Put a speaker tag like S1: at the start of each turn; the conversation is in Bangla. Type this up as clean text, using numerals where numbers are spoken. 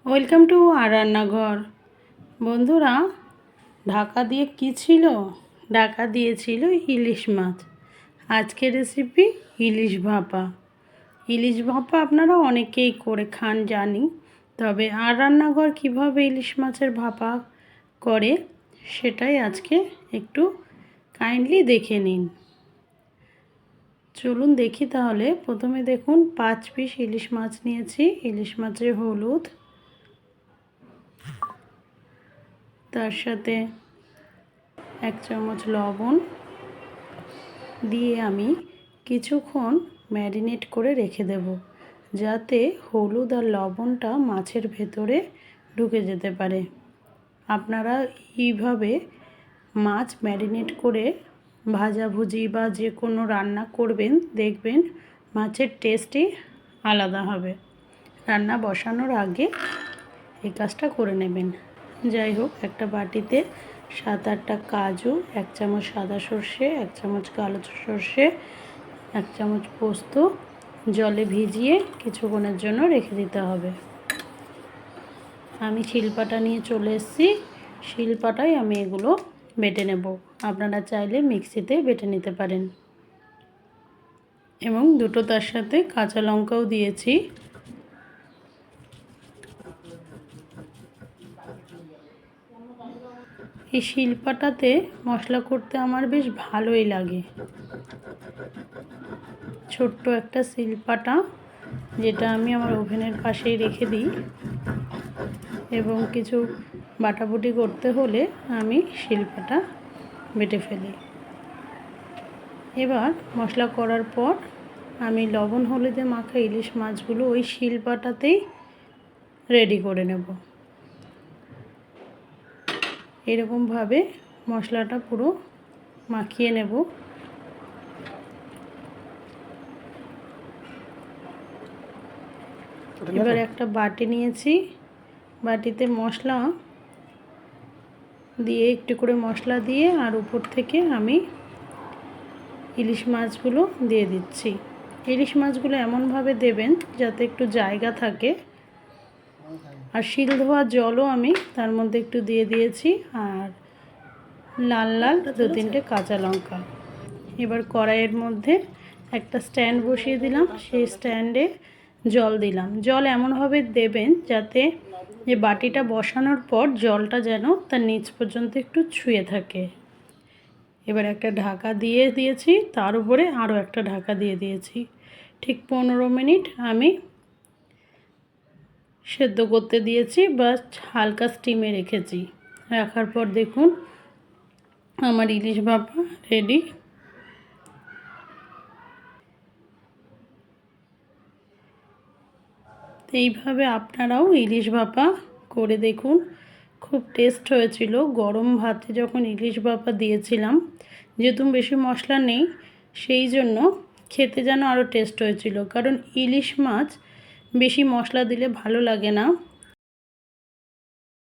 S1: ওয়েলকাম টু আর রান্নাঘর। বন্ধুরা, ঢাকা দিয়ে কি ছিল? ঢাকা দিয়েছিল ইলিশ মাছ। আজকের রেসিপি ইলিশ ভাপা। ইলিশ ভাপা আপনারা অনেকেই করে খান জানি, তবে আর রান্নাঘর কিভাবে ইলিশ মাছের ভাপা করে সেটাই আজকে একটু কাইন্ডলি দেখে নিন। চলুন দেখি তাহলে। প্রথমে দেখুন 5 পিস ইলিশ মাছ নিয়েছি। ইলিশ মাছের হলুদ, তার সাথে 1 চামচ লবণ দিয়ে আমি কিছুক্ষণ ম্যারিনেট করে রেখে দেব, যাতে হলুদ আর লবণটা মাছের ভেতরে ঢুকে যেতে পারে। আপনারা এইভাবে মাছ ম্যারিনেট করে ভাজাভুজি বা যে কোনো রান্না করবেন, দেখবেন মাছের টেস্টই আলাদা হবে। রান্না বসানোর আগে এই কাজটা করে নেবেন। যাই হোক, একটা বাটিতে 7-8টা কাজু, 1 চামচ সাদা সর্ষে, 1 চামচ কালো সর্ষে, 1 চামচ পোস্ত জলে ভিজিয়ে কিছুক্ষণের জন্য রেখে দিতে হবে। আমি শিলপাটা নিয়ে চলে এসেছি। শিলপাটায় আমি এগুলো বেটে নেব। আপনারা চাইলে মিক্সিতে বেটে নিতে পারেন। এবং দুটো তার সাথে কাঁচা লঙ্কাও দিয়েছি। এই শিলপাটাতে মশলা করতে আমার বেশ ভালোই লাগে। ছোট্ট একটা শিলপাটা, যেটা আমি আমার ওভেনের পাশেই রেখে দিই, এবং কিছু বাটাবুটি করতে হলে আমি শিলপাটা বেটে ফেলি। এবার মশলা করার পর আমি লবণ হলুদে মাখা ইলিশ মাছগুলো ওই শিলপাটাতেই রেডি করে নেব। এরকমভাবে মশলাটা পুরো মাখিয়ে নেব। এবার একটা বাটি নিয়েছি। বাটিতে মশলা দিয়ে, একটু করে মশলা দিয়ে, আর উপর থেকে আমি ইলিশ মাছগুলো দিয়ে দিচ্ছি। ইলিশ মাছগুলো এমনভাবে দেবেন যাতে একটু জায়গা থাকে। আর শিল ধোয়া জলও আমি তার মধ্যে একটু দিয়ে দিয়েছি, আর লাল লাল 2-3টে কাঁচা লঙ্কা। এবার কড়াইয়ের মধ্যে একটা স্ট্যান্ড বসিয়ে দিলাম। সেই স্ট্যান্ডে জল দিলাম। জল এমনভাবে দেবেন যাতে যে বাটিটা বসানোর পর জলটা যেন তার নিচ পর্যন্ত একটু ছুঁয়ে থাকে। এবার একটা ঢাকা দিয়ে দিয়েছি, তার উপরে আরও একটা ঢাকা দিয়ে দিয়েছি। ঠিক 15 মিনিট আমি সেদ্ধ করতে দিয়েছি, বা হালকা স্টিমে রেখেছি। রাখার পর দেখুন আমার ইলিশ ভাপা রেডি। এইভাবে আপনারাও ইলিশ ভাপা করে দেখুন। খুব টেস্ট হয়েছিল। গরম ভাতে যখন ইলিশ ভাপা দিয়েছিলাম, যেহেতু বেশি মশলা নেই, সেই জন্য খেতে যেন আরও টেস্ট হয়েছিল। কারণ ইলিশ মাছ বেশি মশলা দিলে ভালো লাগে না।